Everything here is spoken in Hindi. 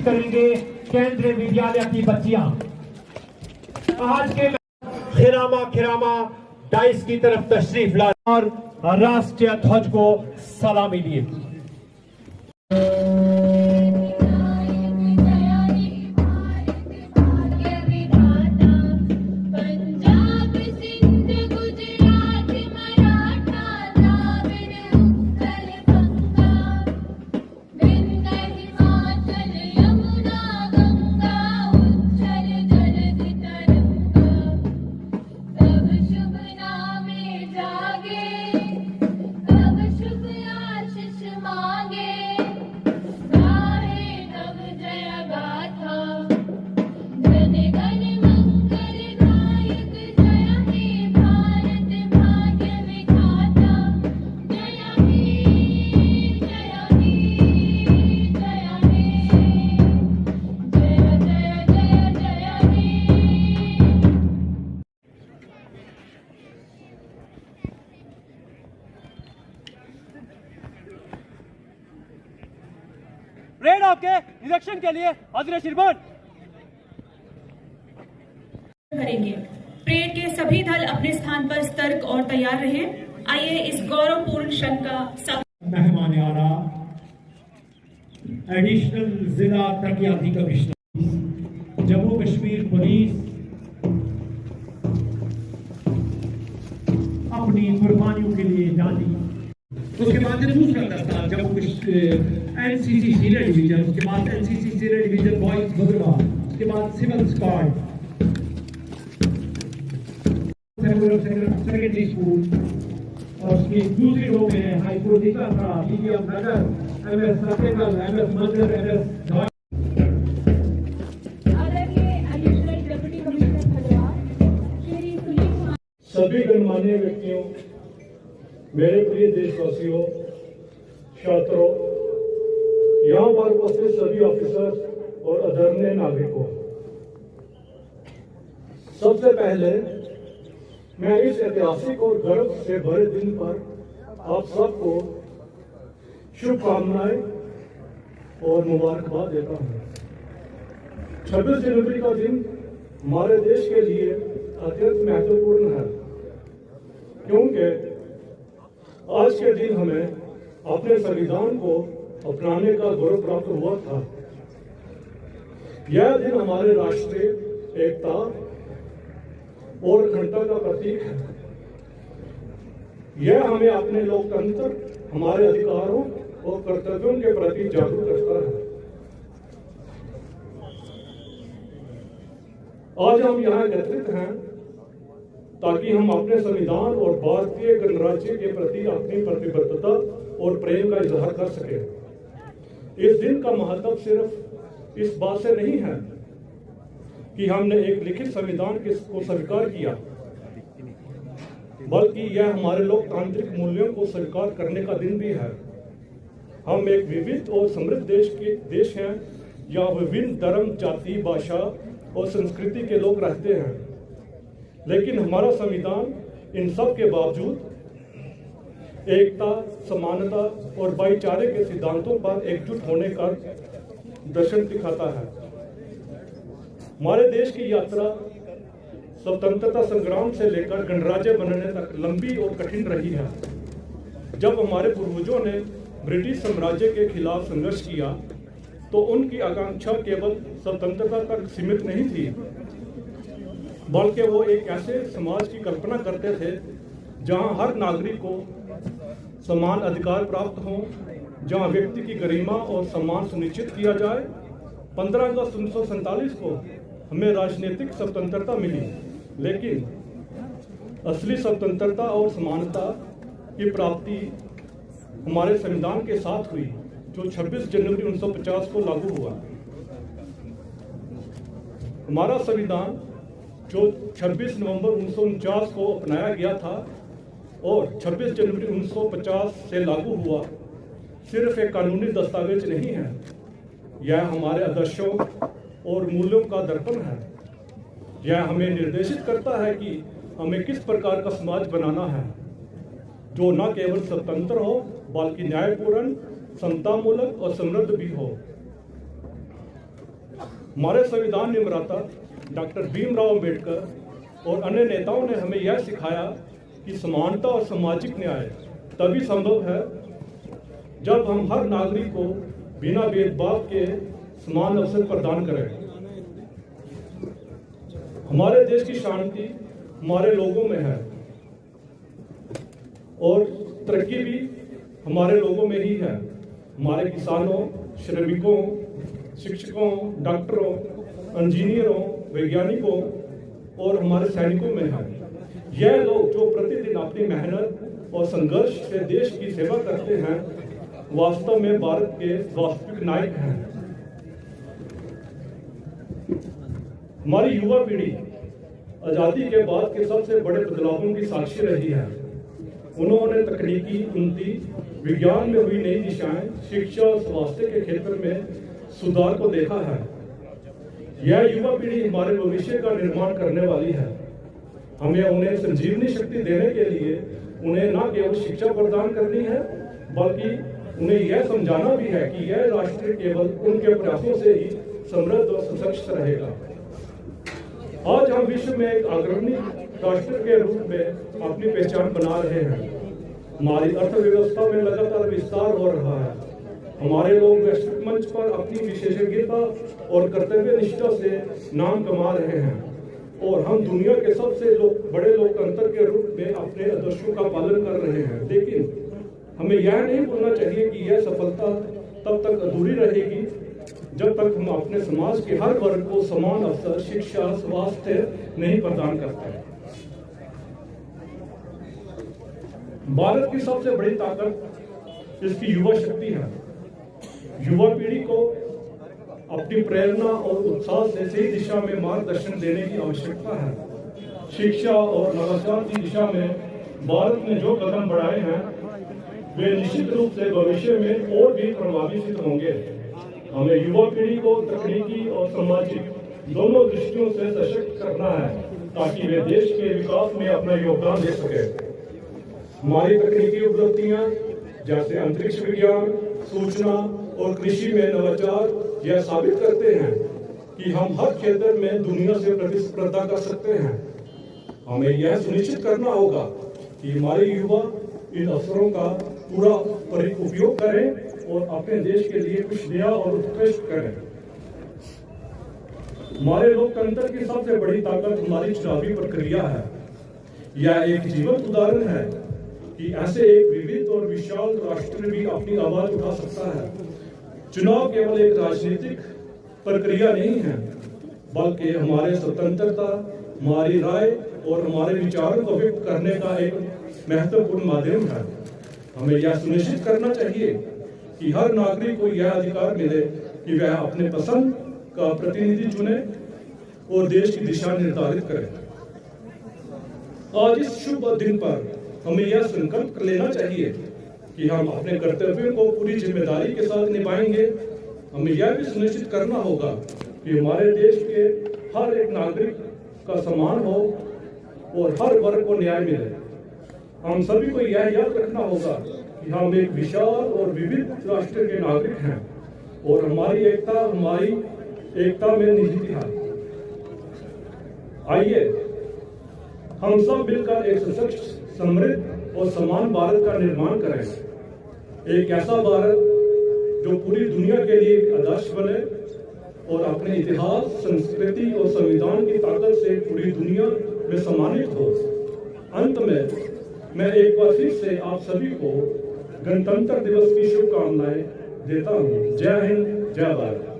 करेंगे केंद्रीय विद्यालय की बच्चियां। आज के खिरामा डाइस की तरफ तशरीफ ला और राष्ट्रीय ध्वज को सलामी लिए। रेड आपके निरीक्षण के लिए हाजिर शिरबान करेंगे। परेड के सभी दल अपने स्थान पर सतर्क और तैयार रहें। आइए इस गौरवपूर्ण क्षण का मेहमान आला एडिशनल जिला तरक्याती कमिश्नर जम्मू कश्मीर पुलिस अपनी कुर्बानियों के लिए जानी। उसके बाद दूसरा दस्ता जम्मू एनसीसी सीनियर डिवीजन, उसके बाद NCC senior division boys Bhadrawah, उसके बाद सिविल स्क्वाड, सेकेंडरी स्कूल और उसकी दूसरी रो में हाई स्कूल दिखाता बीडीएम नगर, एमएस सतेगल, एमएस मंदिर, एमएस सभी गणमान्य व्यक्तियों, मेरे प्रिय देशवासियों, छात्रों, यहाँ पर उपस्थित सभी ऑफिसर्स और आदरणीय नागरिकों, सबसे पहले मैं इस ऐतिहासिक और गर्व से भरे दिन पर आप सबको शुभकामनाएं और मुबारकबाद देता हूँ। 26 जनवरी का दिन हमारे देश के लिए अत्यंत महत्वपूर्ण है, क्योंकि आज के दिन हमें अपने संविधान को अपनाने का गौरव प्राप्त हुआ था। यह दिन हमारे राष्ट्रीय एकता और अखंडता का प्रतीक है। यह हमें अपने लोकतंत्र, हमारे अधिकारों और कर्तव्यों के प्रति जागरूक करता है। आज हम यहाँ एकत्रित हैं ताकि हम अपने संविधान और भारतीय गणराज्य के प्रति अपनी प्रतिबद्धता और प्रेम का इजहार कर सकें। इस दिन का महत्व सिर्फ इस बात से नहीं है कि हमने एक लिखित संविधान को स्वीकार किया, बल्कि यह हमारे लोकतांत्रिक मूल्यों को स्वीकार करने का दिन भी है। हम एक विविध और समृद्ध देश हैं, यहाँ विभिन्न धर्म, जाति, भाषा और संस्कृति के लोग रहते हैं, लेकिन हमारा संविधान इन सब के बावजूद एकता, समानता और भाईचारे के सिद्धांतों पर एकजुट होने का दर्शन दिखाता है। हमारे देश की यात्रा स्वतंत्रता संग्राम से लेकर गणराज्य बनने तक लंबी और कठिन रही है। जब हमारे पूर्वजों ने ब्रिटिश साम्राज्य के खिलाफ संघर्ष किया तो उनकी आकांक्षा केवल स्वतंत्रता तक सीमित नहीं थी, बल्कि वो एक ऐसे समाज की कल्पना करते थे जहां हर नागरिक को समान अधिकार प्राप्त हों, जहां व्यक्ति की गरिमा और सम्मान सुनिश्चित किया जाए। 15 अगस्त 1947 को हमें राजनीतिक स्वतंत्रता मिली, लेकिन असली स्वतंत्रता और समानता की प्राप्ति हमारे संविधान के साथ हुई, जो 26 जनवरी 1950 को लागू हुआ। हमारा संविधान जो 26 नवंबर 1949 को अपनाया गया था और 26 जनवरी 1950 से लागू हुआ, सिर्फ एक कानूनी दस्तावेज नहीं है, यह हमारे आदर्शों और मूल्यों का दर्पण है। यह हमें निर्देशित करता है कि हमें किस प्रकार का समाज बनाना है, जो न केवल स्वतंत्र हो बल्कि न्यायपूर्ण, समतामूलक और समृद्ध भी हो। हमारे संविधान निर्माता डॉक्टर भीमराव अंबेडकर और अन्य नेताओं ने हमें यह सिखाया कि समानता और सामाजिक न्याय तभी संभव है जब हम हर नागरिक को बिना भेदभाव के समान अवसर प्रदान करें। हमारे देश की शांति हमारे लोगों में है और तरक्की भी हमारे लोगों में ही है। हमारे किसानों, श्रमिकों, शिक्षकों, डॉक्टरों, इंजीनियरों, वैज्ञानिकों और हमारे सैनिकों में है। यह लोग जो प्रतिदिन अपनी मेहनत और संघर्ष से देश की सेवा करते हैं वास्तव में भारत के वास्तविक नायक हैं। हमारी युवा पीढ़ी आजादी के बाद के सबसे बड़े बदलावों की साक्षी रही है। उन्होंने तकनीकी उन्नति, विज्ञान में हुई नई दिशाएं, शिक्षा और स्वास्थ्य के क्षेत्र में सुधार को देखा है। यह युवा पीढ़ी हमारे भविष्य का निर्माण करने वाली है। हमें उन्हें संजीवनी शक्ति देने के लिए उन्हें न केवल शिक्षा प्रदान करनी है बल्कि उन्हें यह समझाना भी है कि यह राष्ट्र केवल उनके प्रयासों से ही समृद्ध और सशक्त रहेगा। आज हम विश्व में एक अग्रणी राष्ट्र के रूप में अपनी पहचान बना रहे हैं। हमारी अर्थव्यवस्था में लगातार विस्तार हो रहा है। हमारे लोग वैश्विक मंच पर अपनी विशेषज्ञता और कर्तव्य निष्ठा से नाम कमा रहे हैं और हम दुनिया के सबसे बड़े लोकतंत्र के रूप में अपने आदर्शों का पालन कर रहे हैं। लेकिन हमें यह नहीं भूलना चाहिए कि यह सफलता तब तक अधूरी रहेगी जब तक हम अपने समाज के हर वर्ग को समान अवसर, शिक्षा, स्वास्थ्य नहीं प्रदान करते। भारत की सबसे बड़ी ताकत इसकी युवा शक्ति है। युवा पीढ़ी को अपनी प्रेरणा और उत्साह से सही दिशा में मार्गदर्शन देने की आवश्यकता है। शिक्षा और नवाचार की दिशा में भारत ने जो कदम बढ़ाए हैं वे निश्चित रूप से भविष्य में और भी प्रभावी सिद्ध होंगे। हमें युवा पीढ़ी को तकनीकी और सामाजिक दोनों दृष्टियों से सशक्त करना है ताकि वे देश के विकास में अपना योगदान दे सके। हमारी तकनीकी उपलब्धियां जैसे अंतरिक्ष विज्ञान, सूचना और कृषि में नवाचार यह साबित करते हैं कि हम हर क्षेत्र में दुनिया से प्रतिस्पर्धा कर सकते हैं। हमें यह सुनिश्चित करना होगा कि हमारे युवा इन अवसरों का पूरा उपयोग करें और अपने देश के लिए कुछ नया और उत्कृष्ट करें। हमारे लोकतंत्र की सबसे बड़ी ताकत हमारी चुनावी प्रक्रिया है। यह एक जीवंत उदाहरण है कि ऐसे एक विविध और विशाल राष्ट्र भी अपनी आवाज उठा सकता है। चुनाव केवल एक राजनीतिक प्रक्रिया नहीं है बल्कि हमारे स्वतंत्रता, हमारी राय और हमारे विचारों को व्यक्त करने का एक महत्वपूर्ण माध्यम है। हमें यह सुनिश्चित करना चाहिए कि हर नागरिक को यह अधिकार मिले कि वह अपने पसंद का प्रतिनिधि चुने और देश की दिशा निर्धारित करे। आज इस शुभ दिन पर हमें यह संकल्प कर लेना चाहिए कि हम अपने कर्तव्यों को पूरी जिम्मेदारी के साथ निभाएंगे। हमें यह भी सुनिश्चित करना होगा कि हमारे देश के हर एक नागरिक का सम्मान हो और हर वर्ग को न्याय मिले। हम सभी को यह याद रखना होगा कि हम एक विशाल और विविध राष्ट्र के नागरिक हैं और हमारी एकता में निहित है। आइए हम सब मिलकर एक सशक्त, समृद्ध और समान भारत का निर्माण करें। एक ऐसा भारत जो पूरी दुनिया के लिए एक आदर्श बने और अपने इतिहास, संस्कृति और संविधान की ताकत से पूरी दुनिया में सम्मानित हो। अंत में मैं एक बार फिर से आप सभी को गणतंत्र दिवस की शुभकामनाएं देता हूं। जय हिंद, जय भारत।